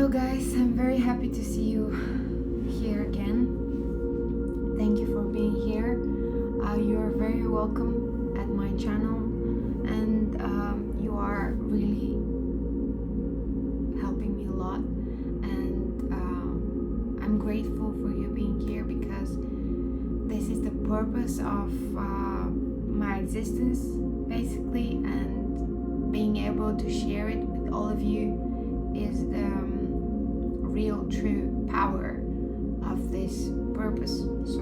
Hello guys, I'm very happy to see you here again. Thank you for being here. You are very welcome at my channel, and you are really helping me a lot, and I'm grateful for you being here because this is the purpose of my existence basically, and being able to share it with all of you is the real true power of this purpose. So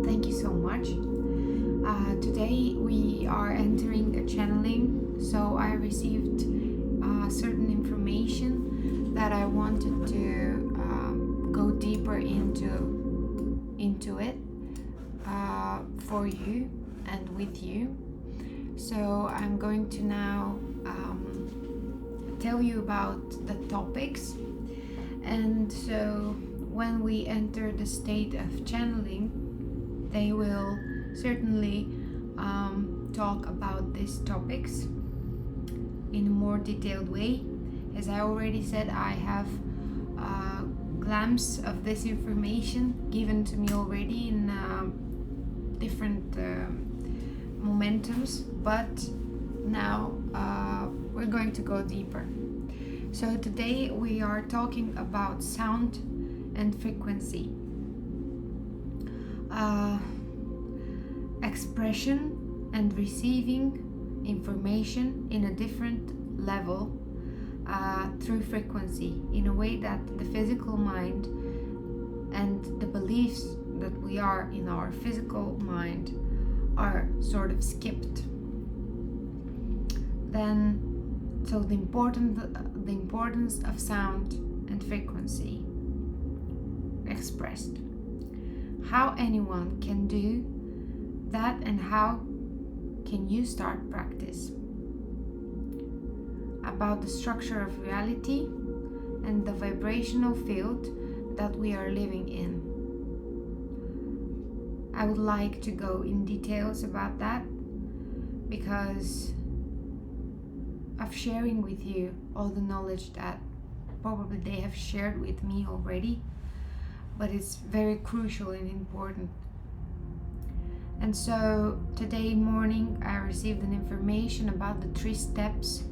thank you so much. Today we are entering a channeling, so I received certain information that I wanted to go deeper into it for you and with you. So I'm going to now tell you about the topics, and so when we enter the state of channeling, they will certainly talk about these topics in a more detailed way. As I already said, I have a glimpse of this information given to me already in different momentums, but now we're going to go deeper. So today we are talking about sound and frequency, expression and receiving information in a different level through frequency, in a way that the physical mind and the beliefs that we are in our physical mind are sort of skipped. Then, so the importance of sound and frequency expressed. How anyone can do that, and how can you start practice. About the structure of reality and the vibrational field that we are living in. I would like to go in details about that because of sharing with you all the knowledge that probably they have shared with me already, but it's very crucial and important. And so today morning I received an information about the 3 steps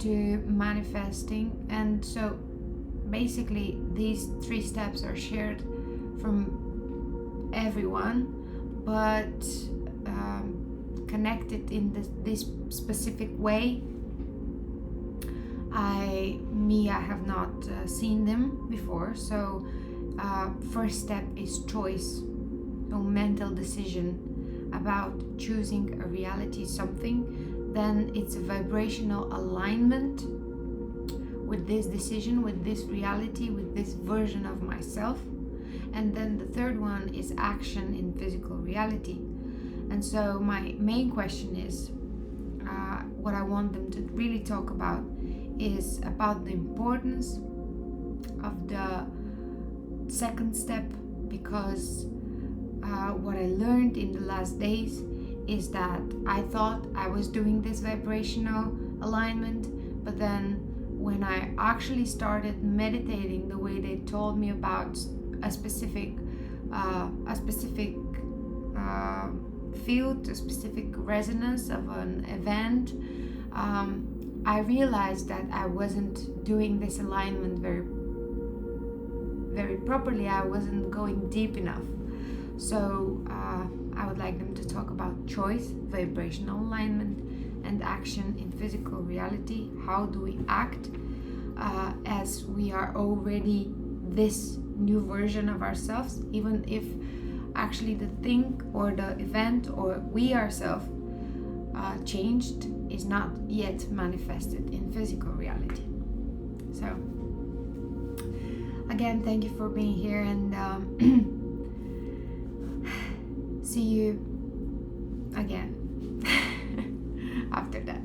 to manifesting, and so basically these 3 steps are shared from everyone, but connected in this specific way. I have not seen them before. So first step is choice, so mental decision about choosing a reality, something. Then it's a vibrational alignment with this decision, with this reality, with this version of myself. And then the third one is action in physical reality. And so my main question is, what I want them to really talk about is about the importance of the second step, because what I learned in the last days is that I thought I was doing this vibrational alignment, but then when I actually started meditating the way they told me about a specific field, a specific resonance of an event, I realized that I wasn't doing this alignment very properly. I wasn't going deep enough. So I would like them to talk about choice, vibrational alignment, and action in physical reality. How do we act as we are already this new version of ourselves, even if actually the thing or the event or we ourselves changed is not yet manifested in physical reality. So again, thank you for being here, and see you again after that.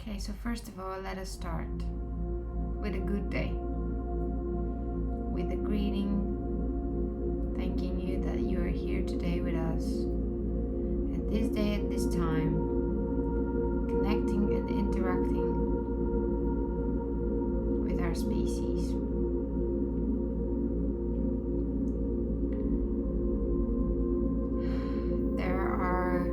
Okay, so first of all, let us start with a good day, with a greeting, thanking you that you are here today with us, at this day, at this time, connecting and interacting with our species. There are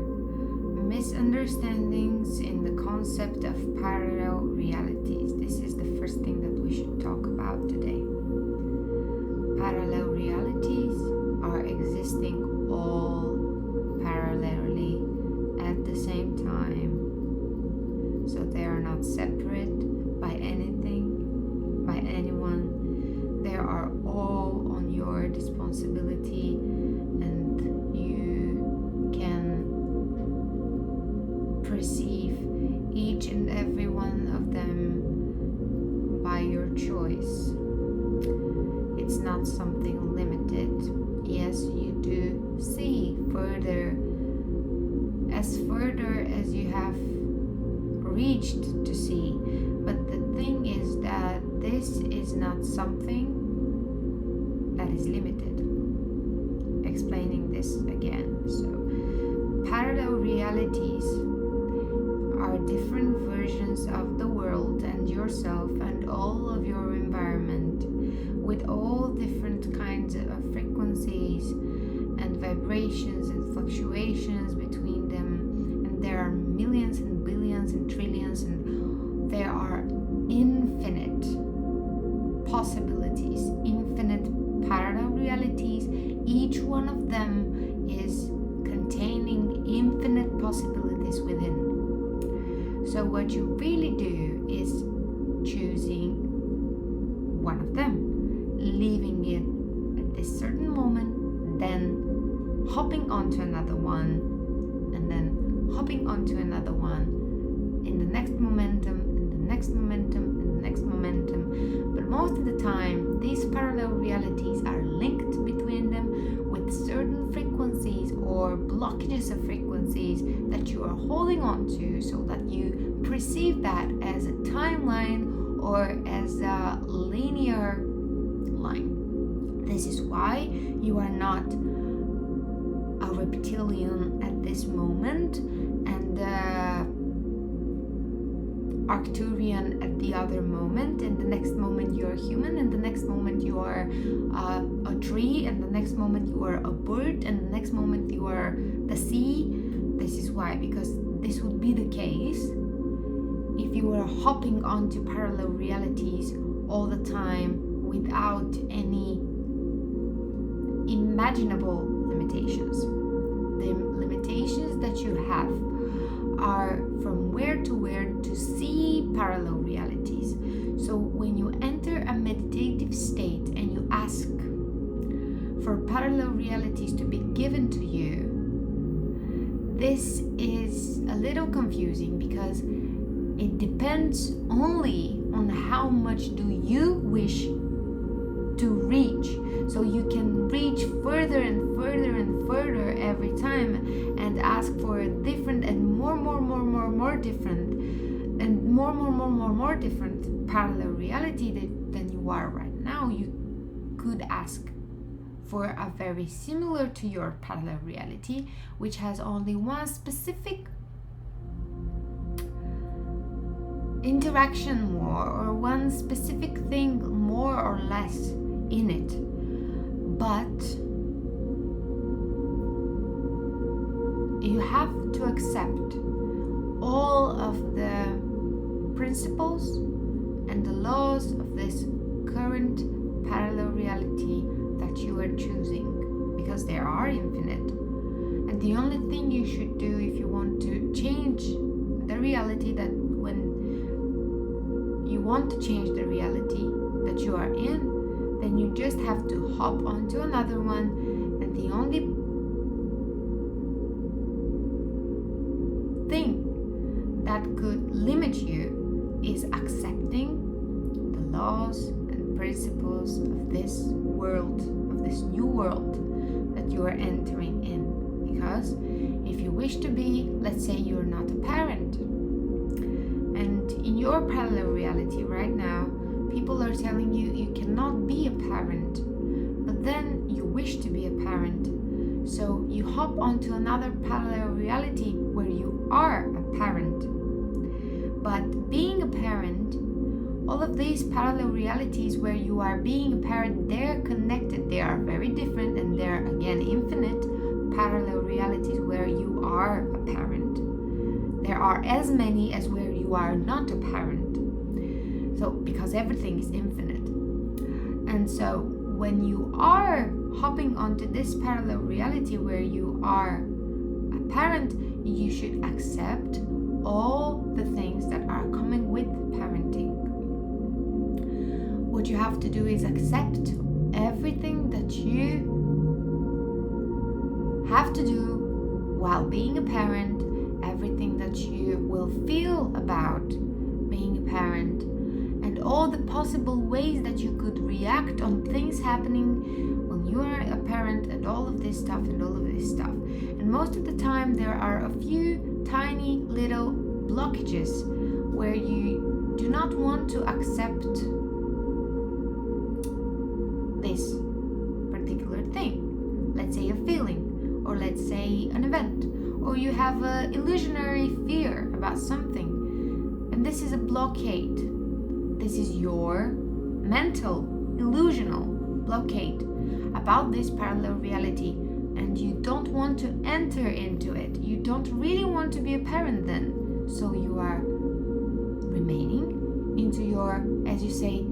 misunderstandings in the concept of parallel realities. This is the first thing that we should talk about today. Parallel realities are existing all parallelly at the same time. So they are not separate by anything, by anyone. They are all on your responsibility, and you can perceive each and every one of them by your choice. It's not something limited. Yes, you do see further as you have reached to see, but the thing is that this is not something that is limited. Explaining this again. So parallel realities are different versions of the world and yourself and all of your environment, with all different kinds of frequencies and vibrations and fluctuations between them. And there are millions and billions and trillions, and there are infinite possibilities, infinite parallel realities. Each one of them is containing infinite possibilities within. So what you really do is choosing one of them, leaving it at this certain moment, then hopping onto another one, and then hopping onto another one in the next momentum, and the next momentum, and the next momentum. But most of the time, these parallel realities are linked between them with certain frequencies or blockages of frequencies that you are holding on to, so that you perceive that as a timeline or as a linear line. This is why you are not a reptilian at this moment and Arcturian at the other moment, and the next moment you are human, and the next moment you are a tree, and the next moment you are a bird, and the next moment you are the sea. This is why, because this would be the case if you were hopping onto parallel realities all the time without any imaginable limitations. The limitations that you have are from where to see parallel realities. So when you enter a meditative state and you ask for parallel realities to be given to you, this is a little confusing because it depends only on how much do you wish to reach. So you can reach further and further and further every time and ask for a different and more different and more different parallel reality than you are right now. You could ask for a very similar to your parallel reality, which has only one specific interaction more, or one specific thing more or less in it. But you have to accept all of the principles and the laws of this current parallel reality that you are choosing, because they are infinite. And the only thing you should do if you want to change the reality, that when you want to change the reality that you are in, then you just have to hop onto another one, and the only thing that could limit you is accepting the laws and principles of this world, of this new world that you are entering in. Because if you wish to be, let's say you're not a parent, and your parallel reality right now, people are telling you you cannot be a parent, but then you wish to be a parent. So you hop onto another parallel reality where you are a parent. But being a parent, all of these parallel realities where you are being a parent, they're connected, they are very different, and they're again infinite parallel realities where you are a parent. There are as many as where you are not a parent. So, because everything is infinite. And so, when you are hopping onto this parallel reality where you are a parent, you should accept all the things that are coming with parenting. What you have to do is accept everything that you have to do while being a parent, everything that you will feel about being a parent, and all the possible ways that you could react on things happening when you are a parent, and all of this stuff and all of this stuff. And most of the time there are a few tiny little blockages where you do not want to accept this particular thing. Let's say a feeling, or let's say an event, or you have an illusionary fear about something, and this is a blockade. This is your mental illusional blockade about this parallel reality, and you don't want to enter into it. You don't really want to be a parent then, so you are remaining into your, as you say,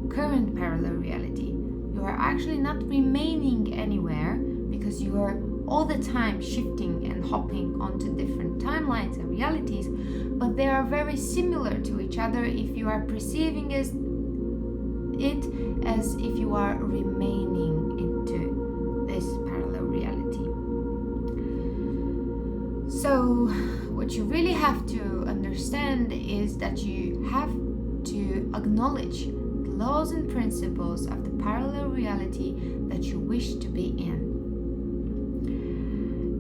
current parallel reality. You are actually not remaining anywhere, because you are all the time shifting and hopping onto different timelines and realities, but they are very similar to each other if you are perceiving it as if you are remaining into this parallel reality. So what you really have to understand is that you have to acknowledge the laws and principles of the parallel reality that you wish to be in.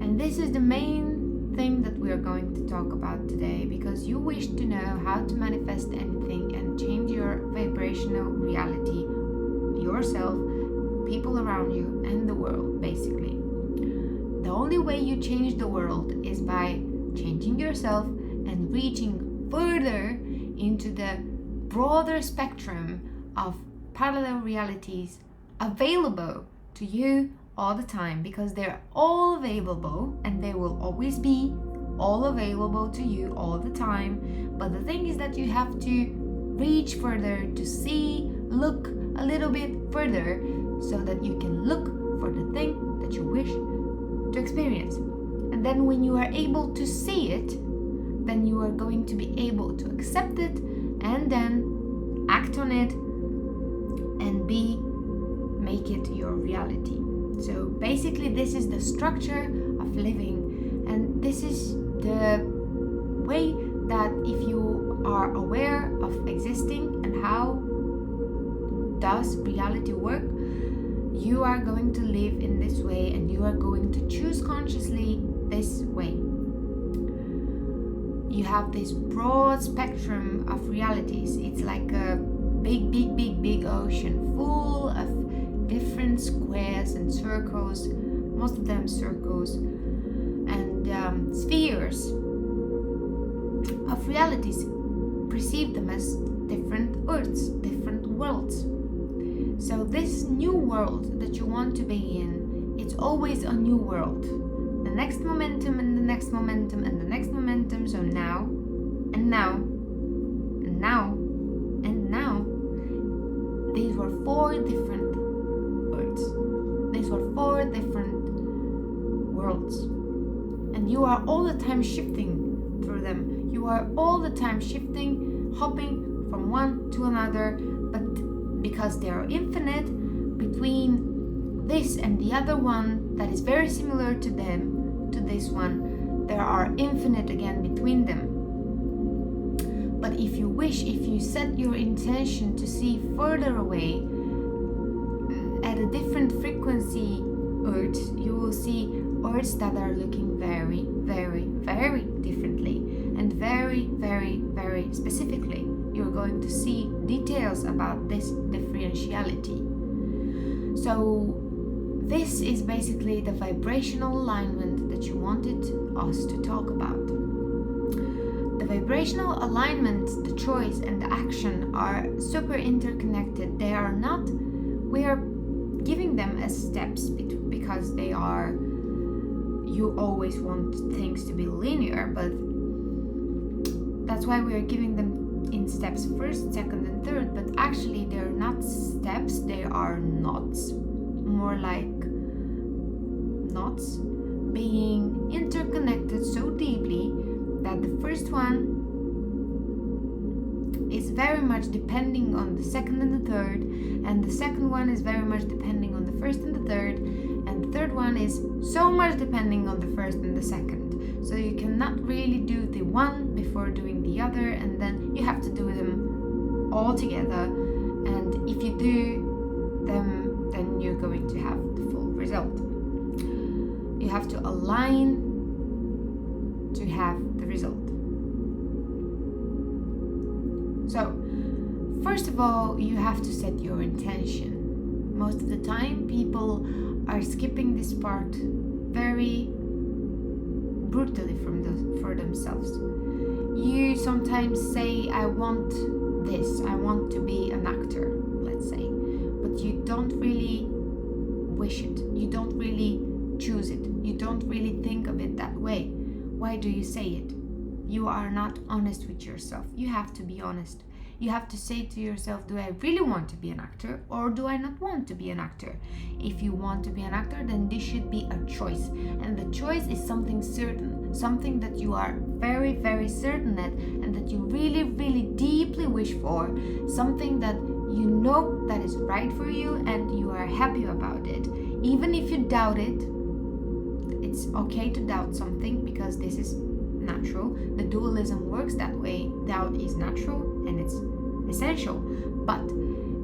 And this is the main thing that we are going to talk about today, because you wish to know how to manifest anything and change your vibrational reality, yourself, people around you, and the world, basically. The only way you change the world is by changing yourself and reaching further into the broader spectrum of parallel realities available to you all the time, because they're all available and they will always be all available to you all the time. But the thing is that you have to reach further to see, look a little bit further, so that you can look for the thing that you wish to experience. And then when you are able to see it, then you are going to be able to accept it and then act on it and make it your reality. So basically this is the structure of living, and this is the way that if you are aware of existing and how does reality work, you are going to live in this way, and you are going to choose consciously this way. You have this broad spectrum of realities. It's like a big ocean full of different squares and circles, most of them circles, and spheres of realities. Perceive them as different earths, different worlds. So this new world that you want to be in, it's always a new world. The next momentum and the next momentum and the next momentum. So now and now and now and now. These were 4 different earths. These were 4 different worlds. And you are all the time shifting through them. You are all the time shifting, hopping from one to another, but because they are infinite, between this and the other one that is very similar to them, to this one, there are infinite again between them. But if you wish, if you set your intention to see further away at a different frequency earth, you will see earths that are looking very, very, very differently and very very, very, very specifically. You're going to see details about this differentiality. So this is basically the vibrational alignment that you wanted us to talk about. The vibrational alignment, the choice and the action are super interconnected. They are not, we are giving them as steps because they are, you always want things to be linear, but that's why we are giving them in steps, first, second and third, but actually they're not steps, they are knots, more like knots being interconnected so deeply that the first one is very much depending on the second and the third, and the second one is very much depending on the first and the third, and the third one is so much depending on the first and the second. So you cannot really do the one before doing the other, and then you have to do them all together, and if you do them, then you're going to have the full result. You have to align to have the result. So, first of all, you have to set your intention. Most of the time, people are skipping this part very brutally for themselves. You sometimes say, I want this, I want to be an actor, let's say, but you don't really wish it, you don't really choose it, you don't really think of it that way. Why do you say it? You are not honest with yourself. You have to be honest. You have to say to yourself, do I really want to be an actor or do I not want to be an actor? If you want to be an actor, then this should be a choice. And the choice is something certain, something that you are very, very certain at, and that you really, really deeply wish for, something that you know that is right for you and you are happy about it. Even if you doubt it, it's okay to doubt something because this is natural. The dualism works that way. Doubt is natural and it's essential, but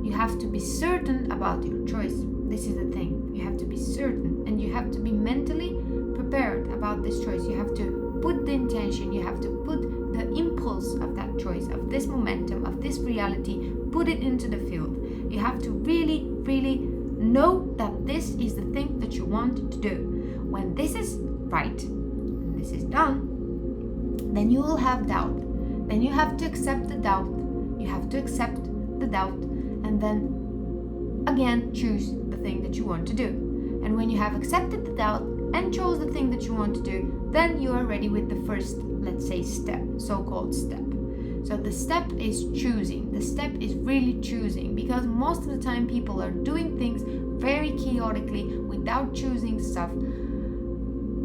you have to be certain about your choice. This is the thing. You have to be certain and you have to be mentally prepared about this choice. You have to put the intention, you have to put the impulse of that choice, of this momentum, of this reality, put it into the field. You have to really, really know that this is the thing that you want to do. When this is right and this is done, then you will have doubt. Then you have to accept the doubt. You have to accept the doubt and then again choose the thing that you want to do. And when you have accepted the doubt and chose the thing that you want to do, then you are ready with the first, let's say, step, so-called step. So the step is choosing. The step is really choosing, because most of the time people are doing things very chaotically without choosing stuff,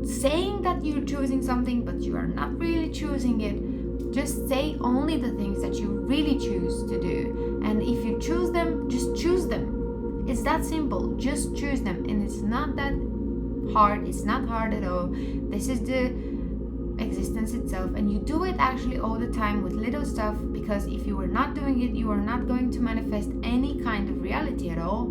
saying that you're choosing something but you are not really choosing it. Just say only the things that you really choose to do, and if you choose them, just choose them. It's that simple. Just choose them, and it's not that hard. It's not hard at all. This is the existence itself, and you do it actually all the time with little stuff, because if you were not doing it, you are not going to manifest any kind of reality at all.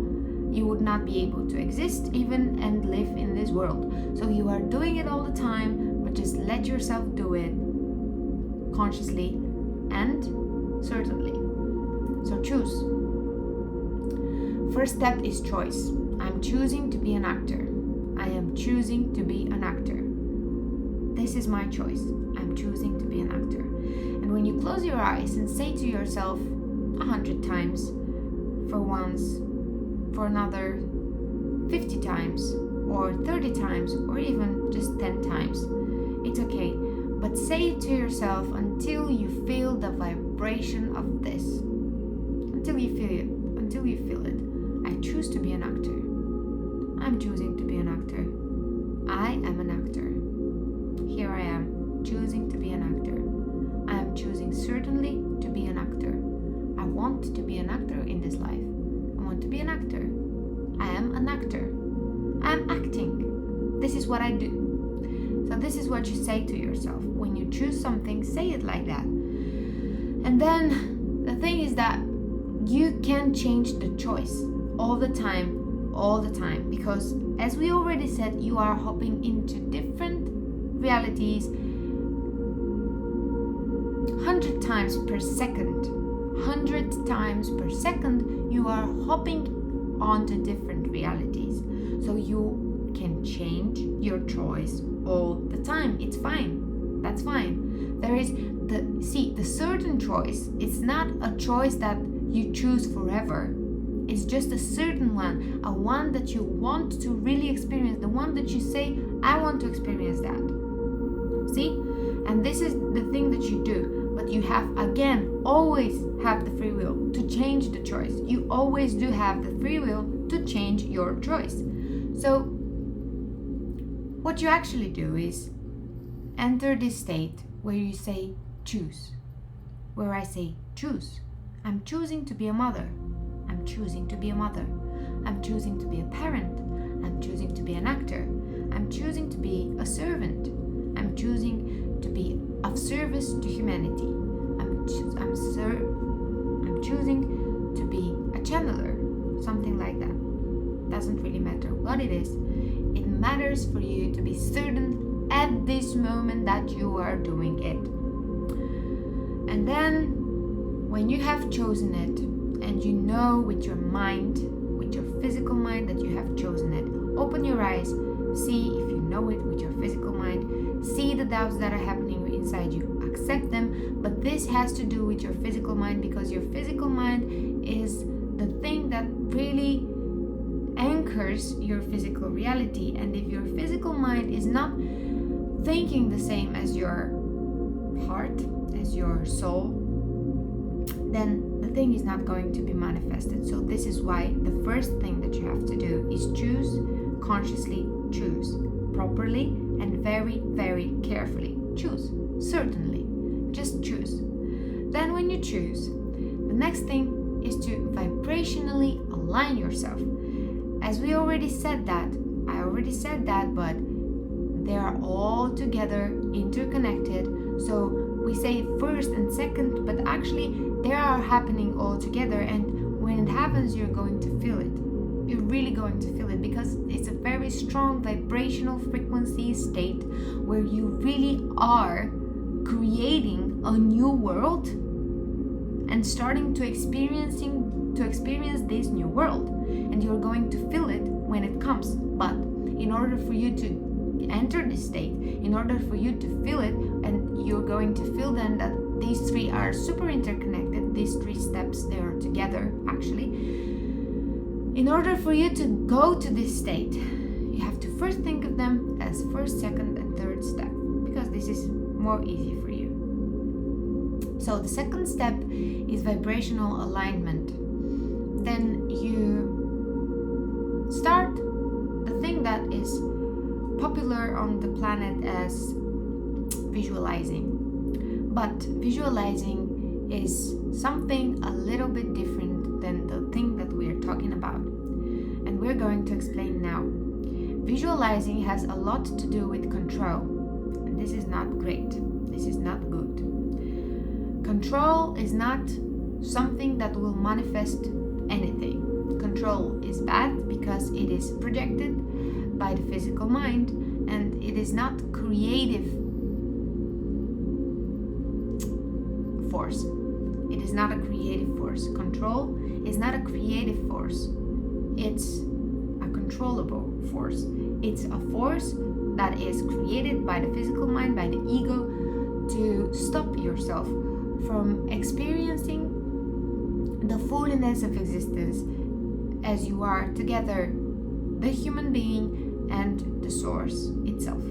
You would not be able to exist even and live in this world. So you are doing it all the time, but just let yourself do it consciously and certainly. So choose. First step is choice. I'm choosing to be an actor. I am choosing to be an actor. This is my choice. I'm choosing to be an actor. And when you close your eyes and say to yourself 100 times, for once, for another 50 times, or 30 times, or even just 10 times, it's okay. But say it to yourself until you feel the vibration of this. Until you feel it. Until you feel it. I choose to be an actor. I'm choosing to be an actor. I am an actor. Here I am, choosing to be an actor. I am choosing certainly to be an actor. I want to be an actor in this life. I want to be an actor. I am an actor. I am acting. This is what I do. So this is what you say to yourself. When you choose something, say it like that. And then the thing is that you can change the choice all the time, because as we already said, you are hopping into different realities 100 times per second. 100 times per second, you are hopping onto different realities. So you can change your choice all the time. It's fine. That's fine. There is the certain choice. It's not a choice that you choose forever. It's just a certain one, a one that you want to really experience, the one that you say, I want to experience that. See? And this is the thing that you do. But you have, again, always have the free will to change the choice. You always do have the free will to change your choice. So what you actually do is enter this state where you say choose. Where I say choose. I'm choosing to be a mother. I'm choosing to be a mother. I'm choosing to be a parent. I'm choosing to be an actor. I'm choosing to be a servant. I'm choosing to be of service to humanity. I'm choosing to be a channeler, something like that. Doesn't really matter what it is. It matters for you to be certain at this moment that you are doing it. And then when you have chosen it, and you know with your mind, with your physical mind that you have chosen it, open your eyes, see if you know it with your physical mind, see the doubts that are happening inside you, accept them, but this has to do with your physical mind, because your physical mind is the thing that really anchors your physical reality. And if your physical mind is not thinking the same as your heart, as your soul, then the thing is not going to be manifested. So this is why the first thing that you have to do is choose, consciously choose, properly and very, very carefully. Choose, certainly, just choose. Then when you choose, the next thing is to vibrationally align yourself. As we already said that, I already said that, but they are all together interconnected. So we say first and second, but actually they are happening all together. And when it happens, you're going to feel it. You're really going to feel it, because it's a very strong vibrational frequency state where you really are creating a new world and starting to experience this new world. And you're going to feel it when it comes. But in order for you to enter this state, in order for you to feel it, and you're going to feel then that these three are super interconnected, these three steps, they are together actually. In order for you to go to this state, you have to first think of them as first, second and third step, because this is more easy for you. So the second step is vibrational alignment. Then you start the thing that is popular on the planet as visualizing. But visualizing is something a little bit different than the thing that we are talking about. And we're going to explain now. Visualizing has a lot to do with control. And this is not great. This is not good. Control is not something that will manifest anything. Control is bad because it is projected by the physical mind, and it is not creative force. It is not a creative force. Control is not a creative force. It's a controllable force. It's a force that is created by the physical mind, by the ego, to stop yourself from experiencing the fullness of existence as you are together, the human being and the source itself.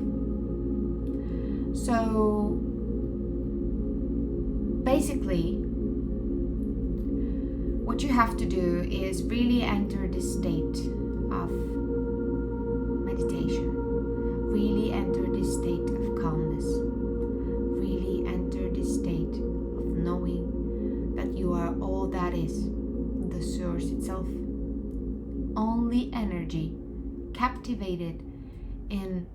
So basically, what you have to do is really enter this state of meditation. Really enter this state of calmness. Really enter this state of knowing that you are all that is, the source itself. Only energy captivated in,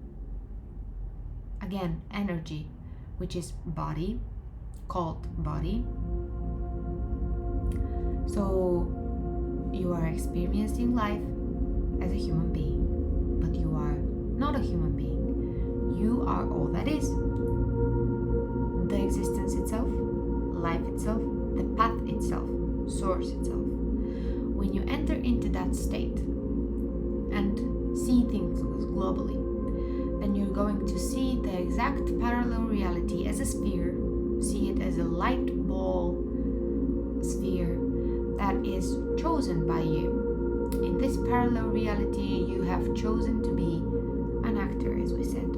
again, energy, which is body, called body. So you are experiencing life as a human being, but you are not a human being. You are all that is. The existence itself, source itself. When you enter into that state and see things globally, then you're going to see the exact parallel reality as a sphere, see it as a light ball sphere that is chosen by you. In this parallel reality, you have chosen to be an actor, as we said.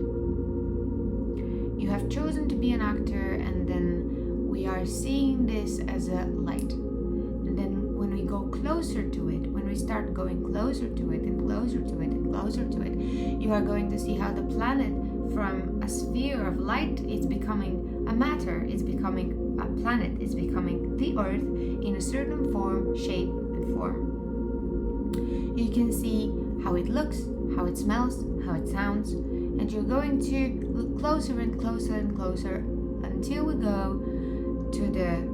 You have chosen to be an actor, and then we are seeing this as a light. And then when we go closer to it, when we start going closer to it and closer to it and closer to it, you are going to see how the planet from a sphere of light is becoming a matter, it's becoming a planet, it's becoming the earth in a certain form, shape, and form. You can see how it looks, how it smells, how it sounds, and you're going to look closer and closer and closer until we go to the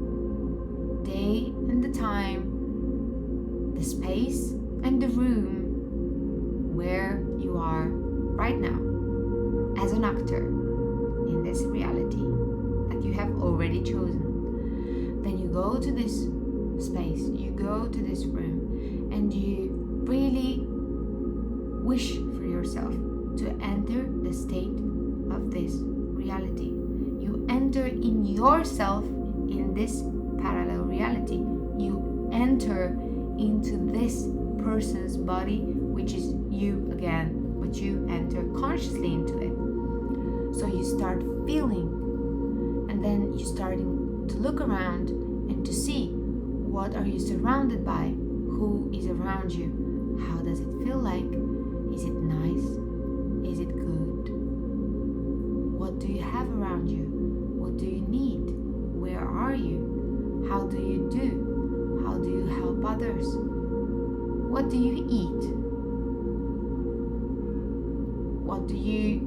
day and the time, the space and the room where you are right now as an actor in this reality that you have already chosen. Then you go to this space, you go to this room, and you really wish for yourself to enter the state of this reality. You enter in yourself in this parallel reality. You enter into this person's body, which is you again, but you enter consciously into it. So you start feeling, and then you're starting to look around and to see what are you surrounded by, who is around you, how does it feel like, is it nice, is it good, what do you have around you, what do you need, where are you, how do you do, how do you help others, what do you eat, what do you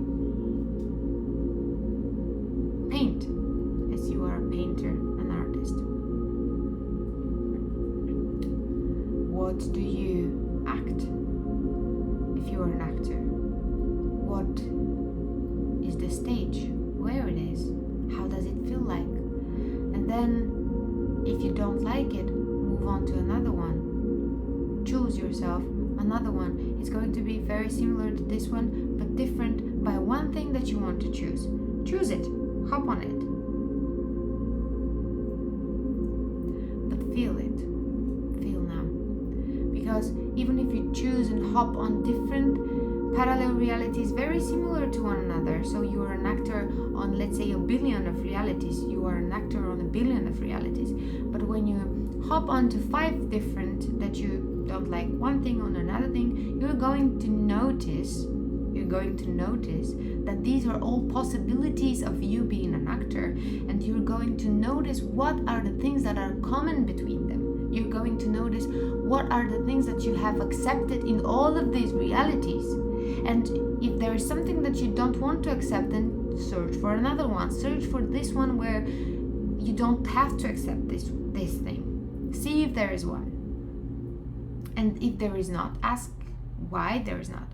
paint, as you are a painter, an artist, what do you act if you are an actor, what is the stage, where it is, how does it feel like, and then if you don't like it, move on to another one, choose yourself another one. It's going to be very similar to this one but different by one thing that you want to choose it, hop on it, but feel it, feel now, because even if you choose and hop on different parallel realities very similar to one another, so you are an actor on, let's say, 1 billion of realities, you are an actor on 1 billion of realities, but when you hop onto 5 different that you don't like one thing on another thing, you're going to notice that these are all possibilities of you being an actor, and you're going to notice what are the things that are common between them. You're going to notice what are the things that you have accepted in all of these realities. And if there is something that you don't want to accept, then search for another one. Search for this one where you don't have to accept this thing. See if there is one. And if there is not, ask why there is not.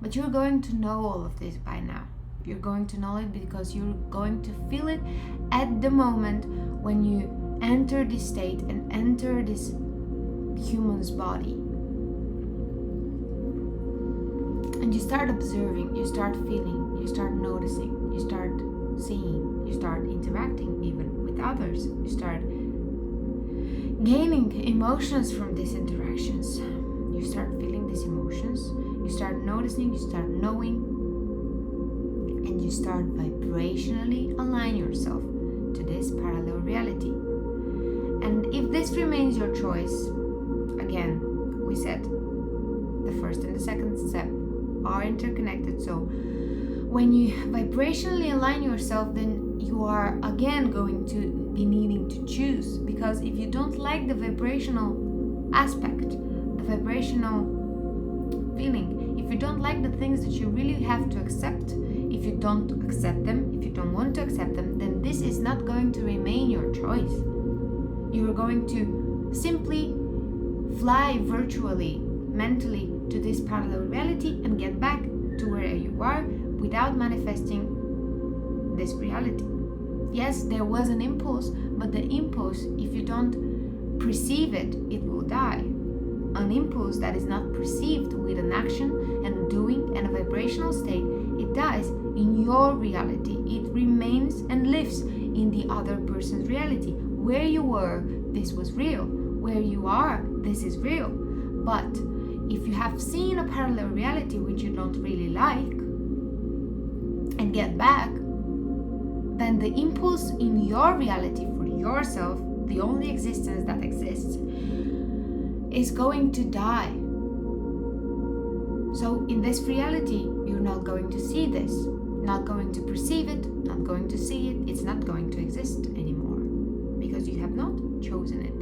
But you're going to know all of this by now. You're going to know it because you're going to feel it at the moment when you enter this state and enter this human's body. And you start observing, you start feeling, you start noticing, you start seeing, you start interacting even with others. You start gaining emotions from these interactions. You start feeling these emotions, you start noticing, you start knowing, and you start vibrationally align yourself to this parallel reality. And if this remains your choice, again, we said the first and the second step are interconnected. So when you vibrationally align yourself, then you are again going to be needing to choose, because if you don't like the vibrational aspect, the vibrational feeling, if you don't like the things that you really have to accept, if you don't accept them, if you don't want to accept them, then this is not going to remain your choice. You are going to simply fly virtually, mentally to this parallel reality and get back to where you are without manifesting this reality. Yes, there was an impulse, but the impulse, if you don't perceive it, it will die. An impulse that is not perceived with an action and doing and a vibrational state, it dies in your reality. It remains and lives in the other person's reality. Where you were, this was real. Where you are, this is real. But if you have seen a parallel reality which you don't really like and get back, then the impulse in your reality for yourself, the only existence that exists, is going to die. So in this reality, you're not going to see this, not going to perceive it, not going to see it. It's not going to exist anymore because you have not chosen it.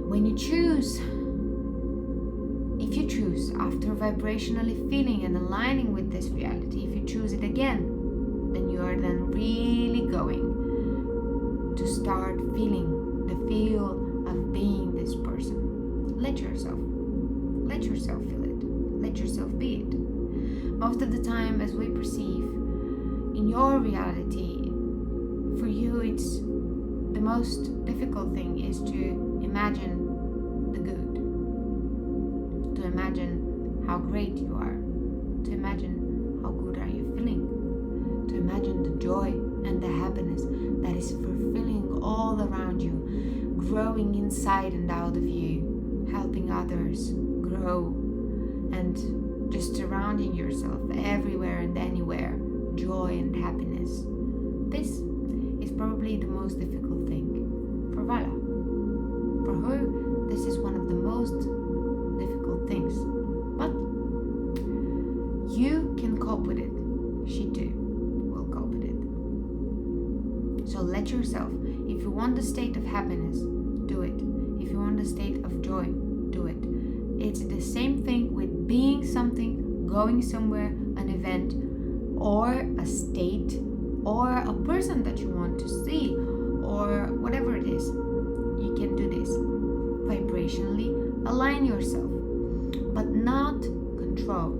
When you choose, if you choose after vibrationally feeling and aligning with this reality, if you choose it again, then you are then really going to start feeling the feel of being this person. Let yourself feel it. Let yourself be it. Most of the time, as we perceive in your reality, for you it's the most difficult thing is to imagine the good, to imagine how great you are, to imagine how good are you feeling, to imagine the joy and the happiness that is fulfilling all around you, growing inside and out of you, helping others grow, and just surrounding yourself everywhere and anywhere, joy and happiness. This is probably the most difficult thing for Vala. For her, this is one of the most difficult things. But you can cope with it. She too will cope with it. So let yourself, if you want the state of happiness, do it. If you want the state of joy, do it. It's the same thing with being something, going somewhere, an event, or a state, or a person that you want to see, or whatever it is. You can do this. Vibrationally align yourself, but not control.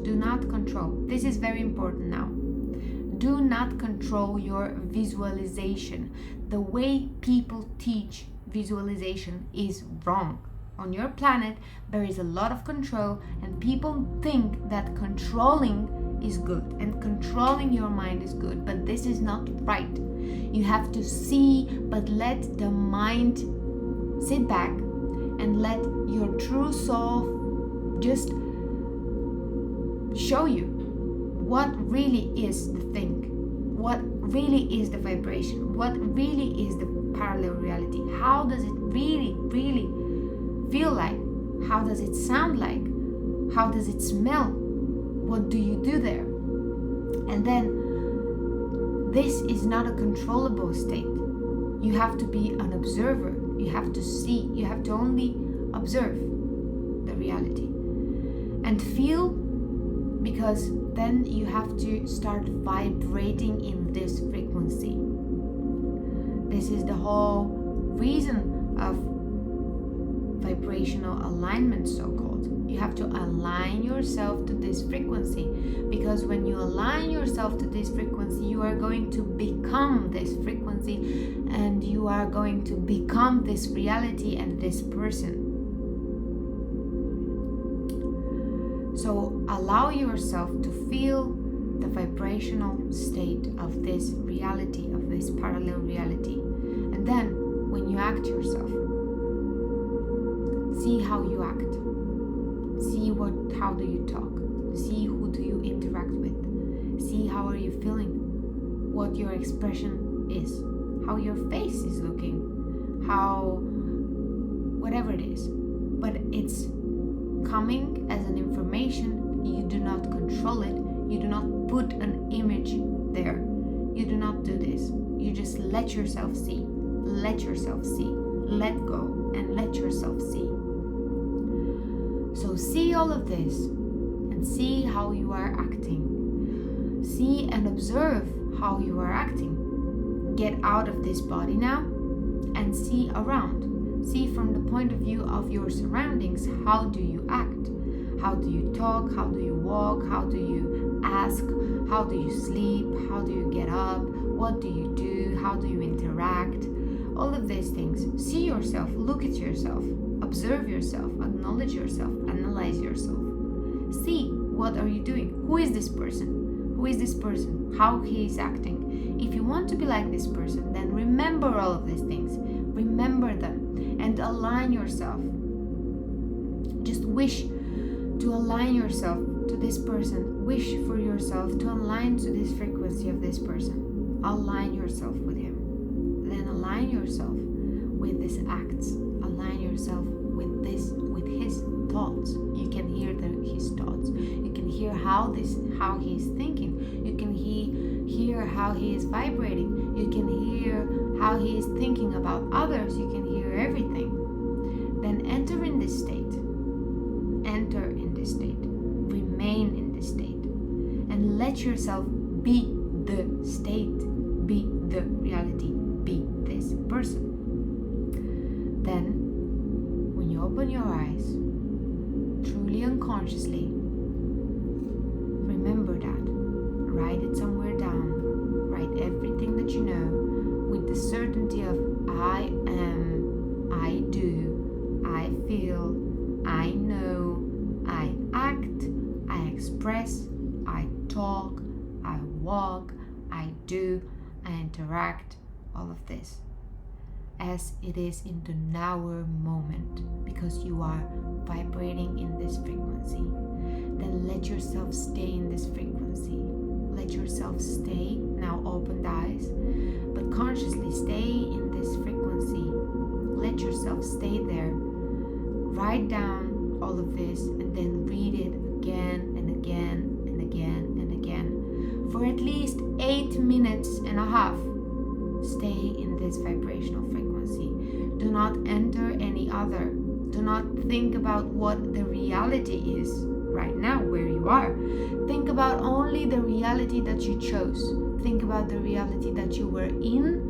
Do not control. This is very important now. Do not control your visualization. The way people teach visualization is wrong. On your planet, there is a lot of control, and people think that controlling is good and controlling your mind is good, but this is not right. You have to see, but let the mind sit back and let your true soul just show you what really is the thing, what really is the vibration, what really is the parallel reality. How does it really feel like? How does it sound like? How does it smell? What do you do there? And then this is not a controllable state. You have to be an observer. You have to see. You have to only observe the reality and feel, because then you have to start vibrating in this frequency. This is the whole reason of vibrational alignment, so-called. You have to align yourself to this frequency, because when you align yourself to this frequency, you are going to become this frequency, and you are going to become this reality and this person. So allow yourself to feel the vibrational state of this reality, of this parallel reality. And then when you act yourself, see how you act. See how do you talk. See who do you interact with. See how are you feeling. What your expression is. How your face is looking. How whatever it is. But it's coming as an information. You do not control it. You do not put an image there. You do not do this. You just let yourself see. Let yourself see. Let go and let yourself see. So see all of this and see how you are acting. See and observe how you are acting. Get out of this body now and see around. See from the point of view of your surroundings. How do you act? How do you talk? How do you walk? How do you ask? How do you sleep? How do you get up? What do you do? How do you interact? all of these things. See yourself, look at yourself, observe yourself, acknowledge yourself, analyze yourself. See, what are you doing? Who is this person? Who is this person? How he is acting? If you want to be like this person, then remember all of these things. Remember them and align yourself. Just wish to align yourself to this person. Wish for yourself to align to this frequency of this person. Align yourself with him. Then align yourself with these acts. Align yourself with his thoughts. You can hear his thoughts. You can hear how he is thinking. You can hear how he is vibrating. You can hear how he is thinking about others. You can hear everything. Then enter in this state. Enter in this state. Remain in this state. And let yourself be the state. Be the reality. Be this person. Then, when you open your eyes, truly unconsciously, remember that. Write it somewhere down. Write everything that you know with the certainty of I am, I do, I feel, I know, I act, I express, I talk, I walk, I do, I interact, all of this. As it is in the now moment, because you are vibrating in this frequency. Then let yourself stay in this frequency. Let yourself stay, now open the eyes, but consciously stay in this frequency. Let yourself stay there. Write down all of this and then read it again and again and again and again for at least 8 minutes and a half. Stay in this vibrational frequency. Do not enter any other. Do not think about what the reality is right now, where you are. Think about only the reality that you chose. Think about the reality that you were in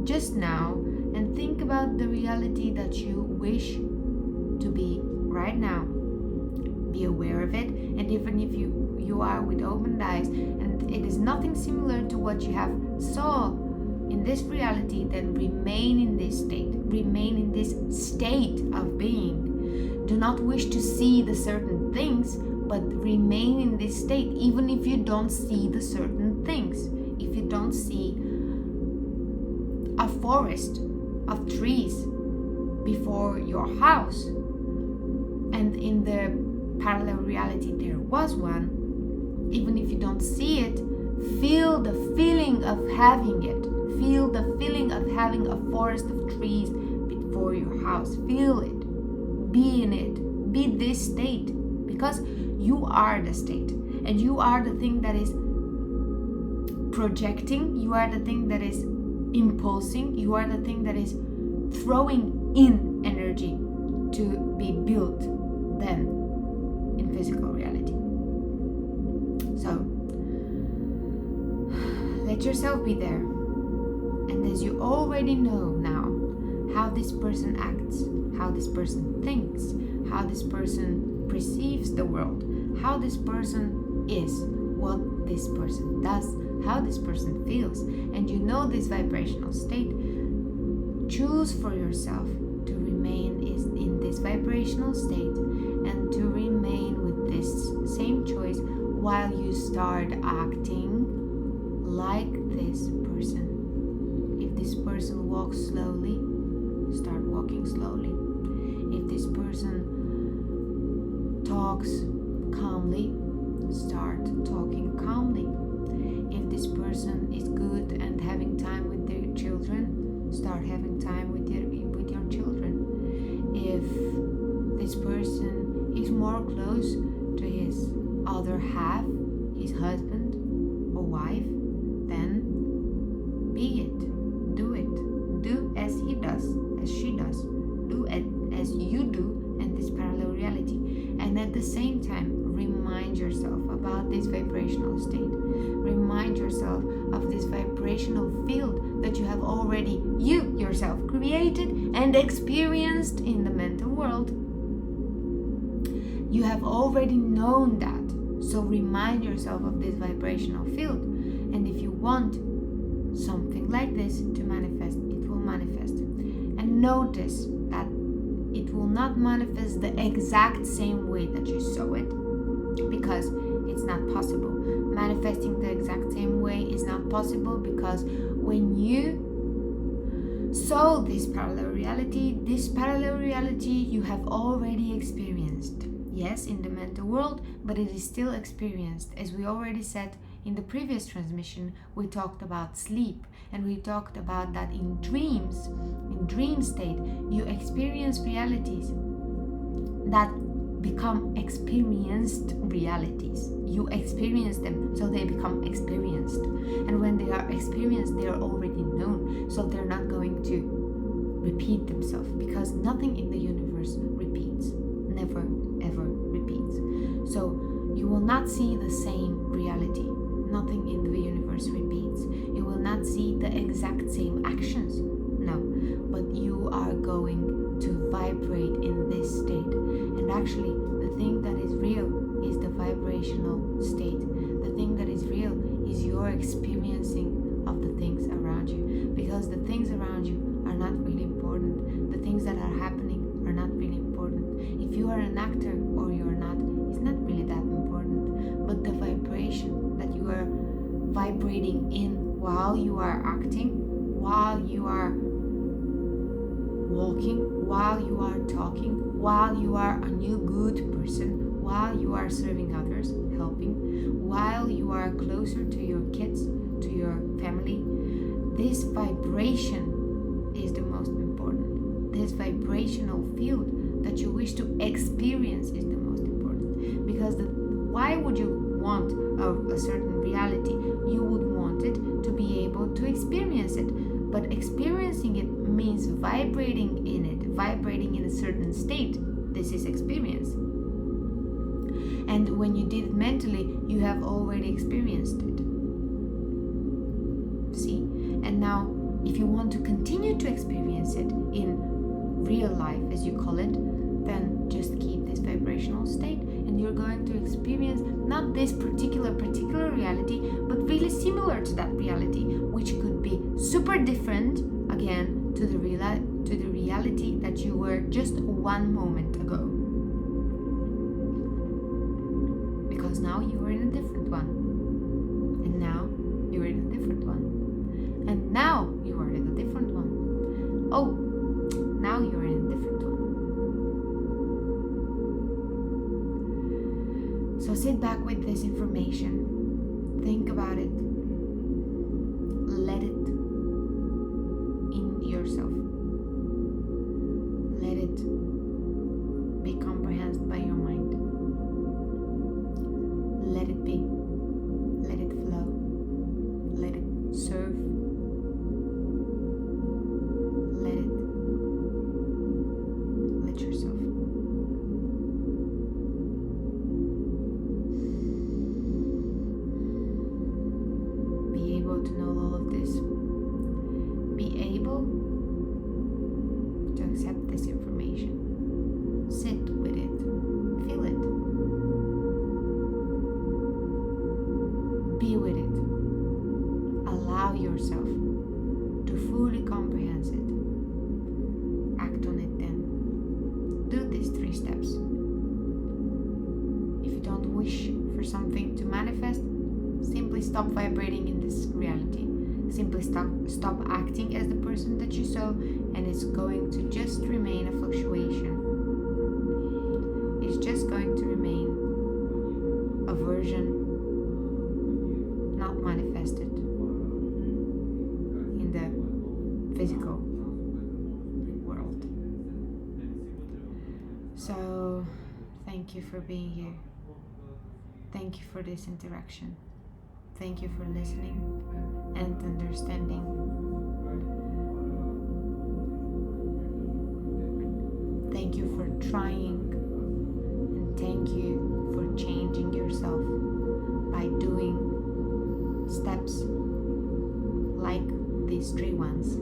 just now, and think about the reality that you wish to be right now. Be aware of it, and even if you are with open eyes and it is nothing similar to what you have saw in this reality, then remain in this state. Remain in this state of being. Do not wish to see the certain things, but remain in this state even if you don't see the certain things. If you don't see a forest of trees before your house, and in the parallel reality there was one, even if you don't see it, feel the feeling of having it. Feel the feeling of having a forest of trees before your house. Feel it. Be in it. Be this state. Because you are the state. And you are the thing that is projecting. You are the thing that is impulsing. You are the thing that is throwing in energy to be built then in physical reality. So, let yourself be there. And as you already know now how this person acts, how this person thinks, how this person perceives the world, how this person is, what this person does, how this person feels, and you know this vibrational state, choose for yourself to remain in this vibrational state and to remain with this same choice while you start acting like this person. If this person walks slowly, start walking slowly. If this person talks calmly, start talking calmly. If this person is good and having time with their children, start having time with your children. If this person is more close to his other half, his husband or wife, then be it. Do it. Do as he does, as she does. Do it as you do in this parallel reality. And at the same time, remind yourself about this vibrational state. Remind yourself of this vibrational field that you have already, you yourself, created and experienced in the mental world. You have already known that. So remind yourself of this vibrational field. And if you want something like this to manifest, it will manifest. And notice that it will not manifest the exact same way that you saw it, because it's not possible. Manifesting the exact same way is not possible, because when you saw this parallel reality you have already experienced. Yes, in the mental world, but it is still experienced. As we already said in the previous transmission, we talked about sleep, and we talked about that in dreams, in dream state, you experience realities that become experienced realities. You experience them, so they become experienced. And when they are experienced, they are already known, so they're not going to repeat themselves, because nothing in the universe repeats. Never, ever repeats. So you will not see the same reality. Nothing in the universe repeats. You will not see the exact same actions. No, but you are going to vibrate in this state. And actually, the thing that is real is the vibrational state. The thing that is real is your experiencing of the things around you. Because the things around you are not really important. The things that are happening are not really important. If you are an actor or you're not, it's not really that important. But the vibration that you are vibrating in while you are acting, while you are walking, while you are talking, while you are a new good person, while you are serving others, helping, while you are closer to your kids, to your family, this vibration is the most important. This vibrational field that you wish to experience is the most important. Because why would you want a certain reality? You would want it to be able to experience it. But experiencing it means vibrating in it, vibrating in a certain state. This is experience. And when you did it mentally, you have already experienced it. See? And now, if you want to continue to experience it in real life, as you call it, then just keep this vibrational state, and you're going to experience not this particular reality, but really similar to that reality, which could be super different again to the reality that you were just one moment ago. Because now you are in a different one, and now you're in a different one, and now you are in a different one. Oh, now you're in a different one. So sit back with this information, think about it, let it in yourself, let it be comprehended by your mind, let it be, let it flow, let it serve, let yourself. To know all of this, be able to accept this information, sit with it, feel it, be with it, allow yourself to fully comprehend it, act on it. Then do these 3 steps. If you don't wish for something to manifest, simply stop vibrating in this reality. Simply stop acting as the person that you saw, and it's going to just remain a fluctuation. It's just going to remain a version not manifested in the physical world. So, thank you for being here. Thank you for this interaction. Thank you for listening and understanding. Thank you for trying, and thank you for changing yourself by doing steps like these 3 ones.